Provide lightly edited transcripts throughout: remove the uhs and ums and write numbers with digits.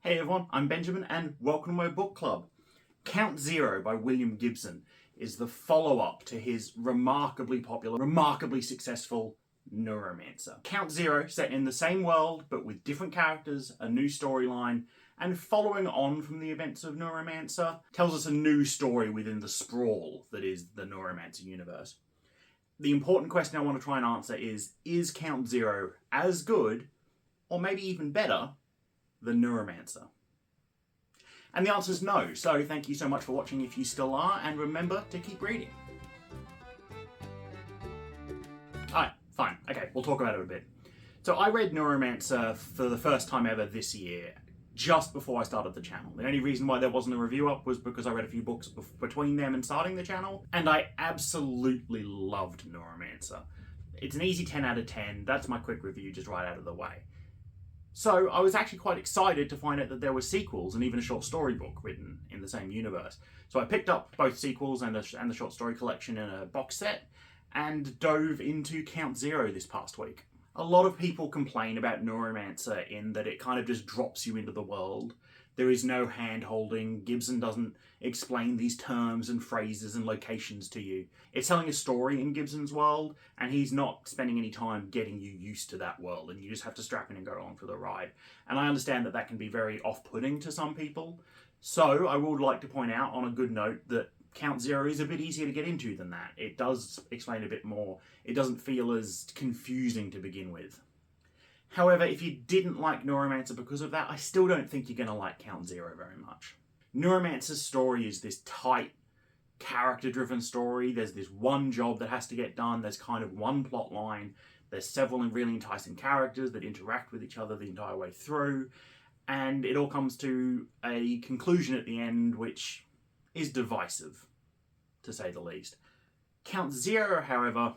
Hey everyone, I'm Benjamin and welcome to my book club. ℙ𝕚𝕚𝕚 by William Gibson is the follow-up to his remarkably popular, remarkably successful Neuromancer. ℙ𝕚𝕚𝕚, set in the same world but with different characters, a new storyline, and following on from the events of Neuromancer, tells us a new story within the sprawl that is the Neuromancer universe. The important question I want to try and answer is ℙ𝕚𝕚𝕚 as good, or maybe even better, than Neuromancer? And the answer is no, so thank you so much for watching if you still are, and remember to keep reading. Alright, fine, okay, we'll talk about it a bit. So I read Neuromancer for the first time ever this year, just before I started the channel. The only reason why there wasn't a review up was because I read a few books between them and starting the channel, and I absolutely loved Neuromancer. It's an easy 10 out of 10, that's my quick review just right out of the way. So I was actually quite excited to find out that there were sequels and even a short story book written in the same universe. So I picked up both sequels and the short story collection in a box set and dove into ℙ𝕚𝕚𝕚 this past week. A lot of people complain about Neuromancer in that it kind of just drops you into the world. There is no hand-holding. Gibson doesn't explain these terms and phrases and locations to you. It's telling a story in Gibson's world, and he's not spending any time getting you used to that world, and you just have to strap in and go along for the ride. And I understand that that can be very off-putting to some people. So I would like to point out on a good note that ℙ𝕚𝕚𝕚 is a bit easier to get into than that. It does explain a bit more. It doesn't feel as confusing to begin with. However, if you didn't like Neuromancer because of that, I still don't think you're going to like ℙ𝕚𝕚𝕚 very much. Neuromancer's story is this tight, character-driven story. There's this one job that has to get done. There's kind of one plot line. There's several really enticing characters that interact with each other the entire way through. And it all comes to a conclusion at the end, which is divisive, to say the least. ℙ𝕚𝕚𝕚, however,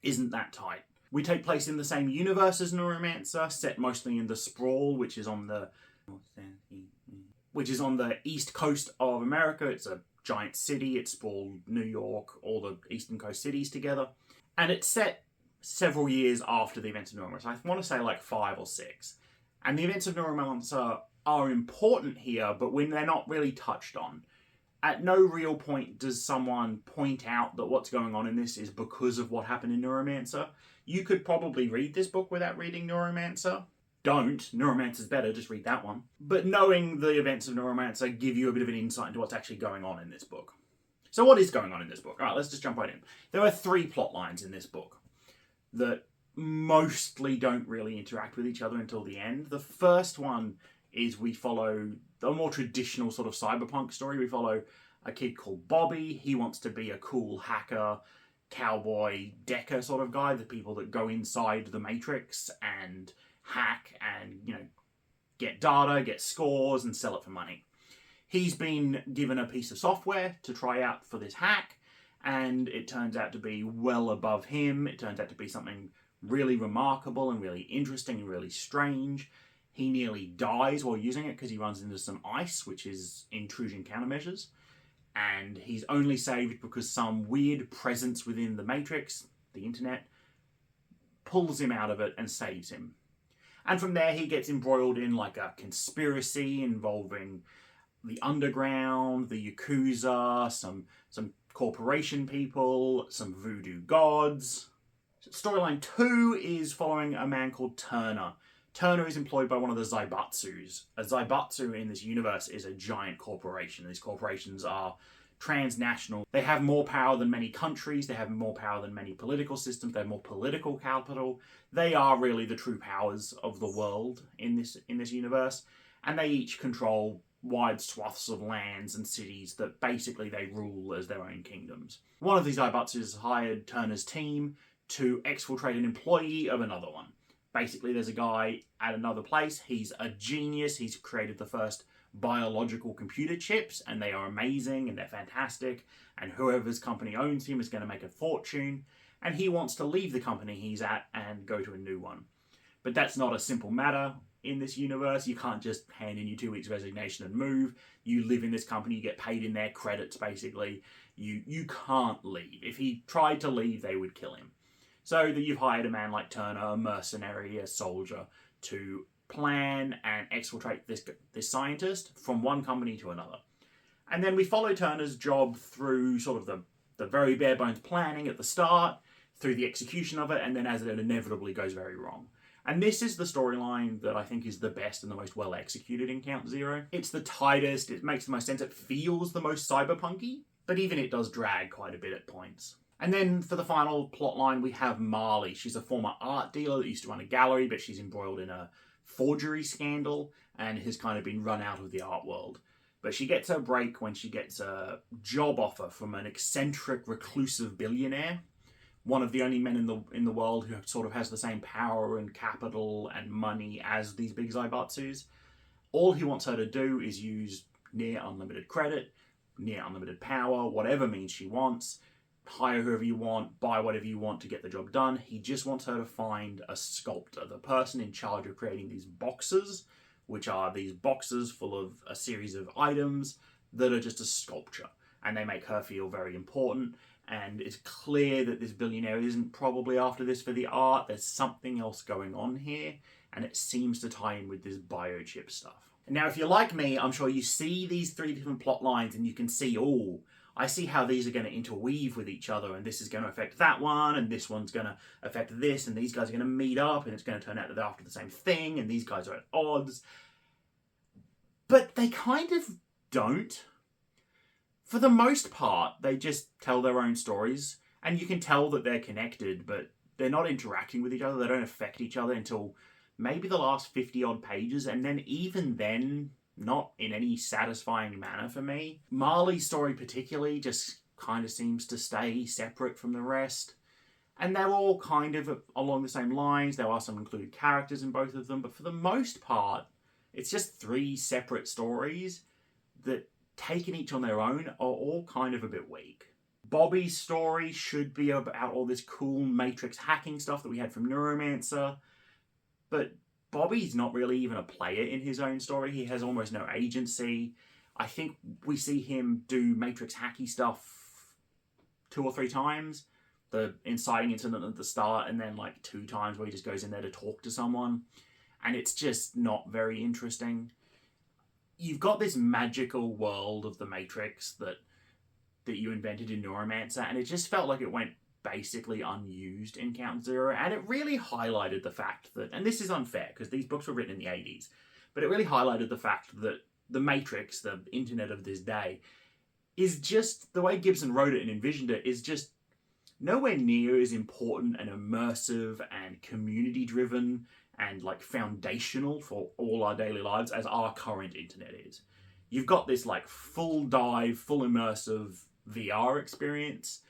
isn't that tight. We take place in the same universe as Neuromancer, set mostly in the sprawl, which is on the east coast of America. It's a giant city. It's sprawled New York, all the eastern coast cities together. And it's set several years after the events of Neuromancer. I want to say like 5 or 6. And the events of Neuromancer are important here, but when they're not really touched on. At no real point does someone point out that what's going on in this is because of what happened in Neuromancer. You could probably read this book without reading Neuromancer. Don't. Neuromancer's better, just read that one. But knowing the events of Neuromancer give you a bit of an insight into what's actually going on in this book. So what is going on in this book? Alright, let's just jump right in. There are 3 plot lines in this book that mostly don't really interact with each other until the end. The first one is we follow a more traditional sort of cyberpunk story. We follow a kid called Bobby. He wants to be a cool hacker, cowboy, decker sort of guy, the people that go inside the Matrix and hack and, you know, get data, get scores and sell it for money. He's been given a piece of software to try out for this hack, and it turns out to be well above him. It turns out to be something really remarkable and really interesting and really strange. He nearly dies while using it because he runs into some ice, which is intrusion countermeasures. And he's only saved because some weird presence within the Matrix, the internet, pulls him out of it and saves him. And from there he gets embroiled in like a conspiracy involving the underground, the Yakuza, some corporation people, some voodoo gods. Storyline 2 is following a man called Turner. Turner is employed by one of the 𝕓𝕚𝕚𝕚𝕚s. A 𝕓𝕚𝕚 in this universe is a giant corporation. These corporations are transnational. They have more power than many countries. They have more power than many political systems. They have more political capital. They are really the true powers of the world in this universe. And they each control wide swaths of lands and cities that basically they rule as their own kingdoms. One of these 𝕓𝕚𝕚𝕚s hired Turner's team to exfiltrate an employee of another one. Basically, there's a guy at another place. He's a genius. He's created the first biological computer chips, and they are amazing, and they're fantastic. And whoever's company owns him is going to make a fortune. And he wants to leave the company he's at and go to a new one. But that's not a simple matter in this universe. You can't just hand in your 2 weeks resignation and move. You live in this company, you get paid in their credits, basically. You can't leave. If he tried to leave, they would kill him. So that you've hired a man like Turner, a mercenary, a soldier, to plan and exfiltrate this scientist from one company to another. And then we follow Turner's job through sort of the very bare bones planning at the start, through the execution of it, and then as it inevitably goes very wrong. And this is the storyline that I think is the best and the most well executed in Count Zero. It's the tightest, it makes the most sense, it feels the most cyberpunky, but even it does drag quite a bit at points. And then for the final plotline, we have Marley. She's a former art dealer that used to run a gallery, but she's embroiled in a forgery scandal and has kind of been run out of the art world. But she gets her break when she gets a job offer from an eccentric, reclusive billionaire, one of the only men in the world who sort of has the same power and capital and money as these big Zaibatsus. All he wants her to do is use near unlimited credit, near unlimited power, whatever means she wants, hire whoever you want, buy whatever you want to get the job done. He just wants her to find a sculptor, the person in charge of creating these boxes, which are these boxes full of a series of items that are just a sculpture. And they make her feel very important. And it's clear that this billionaire isn't probably after this for the art. There's something else going on here. And it seems to tie in with this biochip stuff. Now, if you're like me, I'm sure you see these three different plot lines and you can see, oh, I see how these are going to interweave with each other, and this is going to affect that one, and this one's going to affect this, and these guys are going to meet up, and it's going to turn out that they're after the same thing, and these guys are at odds. But they kind of don't. For the most part, they just tell their own stories, and you can tell that they're connected, but they're not interacting with each other. They don't affect each other until maybe the last 50-odd pages, and then even then, not in any satisfying manner for me. Marley's story particularly just kind of seems to stay separate from the rest. And they're all kind of along the same lines. There are some included characters in both of them, but for the most part, it's just three separate stories that, taken each on their own, are all kind of a bit weak. Bobby's story should be about all this cool Matrix hacking stuff that we had from Neuromancer, but Bobby's not really even a player in his own story. He has almost no agency. I think we see him do Matrix hacky stuff 2 or 3 times. The inciting incident at the start, and then like 2 times where he just goes in there to talk to someone. And it's just not very interesting. You've got this magical world of the Matrix that you invented in Neuromancer, and it just felt like it went basically unused in Count Zero, and it really highlighted the fact that, and this is unfair because these books were written in the 80s, but it really highlighted the fact that the Matrix, the internet of this day, is just, the way Gibson wrote it and envisioned it, is just nowhere near as important and immersive and community driven and like foundational for all our daily lives as our current internet is. You've got this like full dive, full immersive VR experience,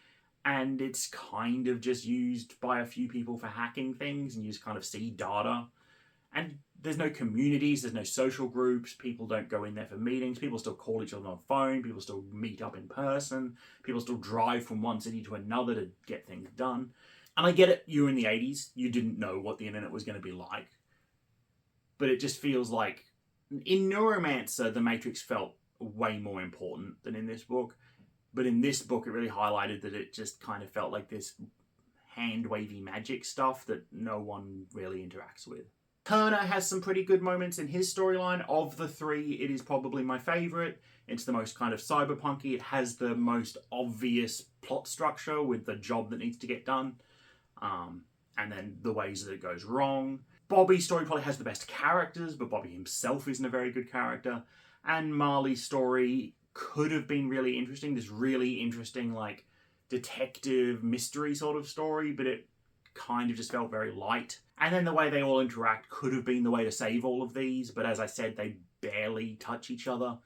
and it's kind of just used by a few people for hacking things, and you just kind of see data. And there's no communities, there's no social groups, people don't go in there for meetings, people still call each other on the phone, people still meet up in person, people still drive from one city to another to get things done. And I get it, you were in the 80s, you didn't know what the internet was going to be like. But it just feels like, in Neuromancer, the Matrix felt way more important than in this book. But in this book, it really highlighted that it just kind of felt like this hand-wavy magic stuff that no one really interacts with. Turner has some pretty good moments in his storyline. Of the 3, it is probably my favourite. It's the most kind of cyberpunky. It has the most obvious plot structure with the job that needs to get done. And then the ways that it goes wrong. Bobby's story probably has the best characters, but Bobby himself isn't a very good character. And Marley's story could have been really interesting. This really interesting, like, detective mystery sort of story, but it kind of just felt very light. And then the way they all interact could have been the way to save all of these, but as I said, they barely touch each other.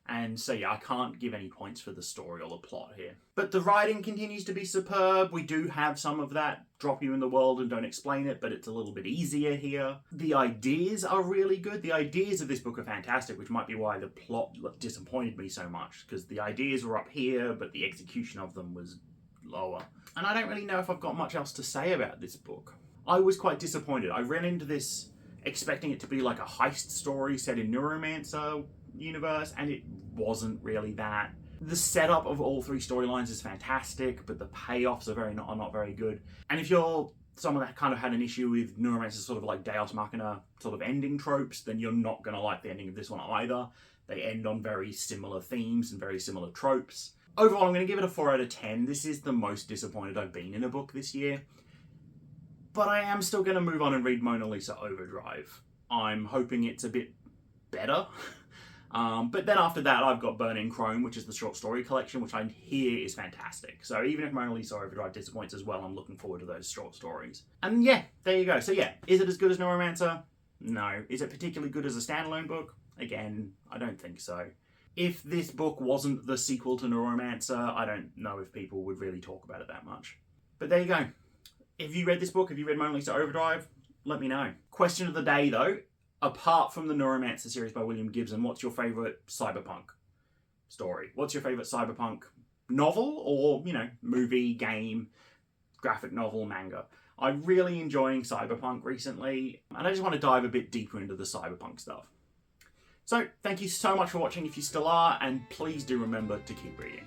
And so yeah, I can't give any points for the story or the plot here. But the writing continues to be superb. We do have some of that drop you in the world and don't explain it, but it's a little bit easier here. The ideas are really good. The ideas of this book are fantastic, which might be why the plot disappointed me so much, because the ideas were up here, but the execution of them was lower. And I don't really know if I've got much else to say about this book. I was quite disappointed. I ran into this expecting it to be like a heist story set in Neuromancer universe, and it wasn't really that. The setup of all 3 storylines is fantastic, but the payoffs are not very good. And if you're someone that kind of had an issue with Neuromancer's sort of like Deus Machina sort of ending tropes, then you're not going to like the ending of this one either. They end on very similar themes and very similar tropes. Overall, I'm going to give it a 4 out of 10. This is the most disappointed I've been in a book this year. But I am still going to move on and read Mona Lisa Overdrive. I'm hoping it's a bit better. But then after that, I've got ℚ𝕚𝕚𝕜, which is the short story collection, which I hear is fantastic. So even if Mona Lisa Overdrive disappoints as well, I'm looking forward to those short stories. And yeah, there you go. So yeah, is it as good as Neuromancer? No. Is it particularly good as a standalone book? Again, I don't think so. If this book wasn't the sequel to Neuromancer, I don't know if people would really talk about it that much. But there you go. If you read this book, if you read Mona Lisa Overdrive, let me know. Question of the day though, apart from the Neuromancer series by William Gibson, what's your favourite cyberpunk story? What's your favourite cyberpunk novel or, movie, game, graphic novel, manga? I'm really enjoying cyberpunk recently, and I just want to dive a bit deeper into the cyberpunk stuff. So, thank you so much for watching if you still are, and please do remember to keep reading.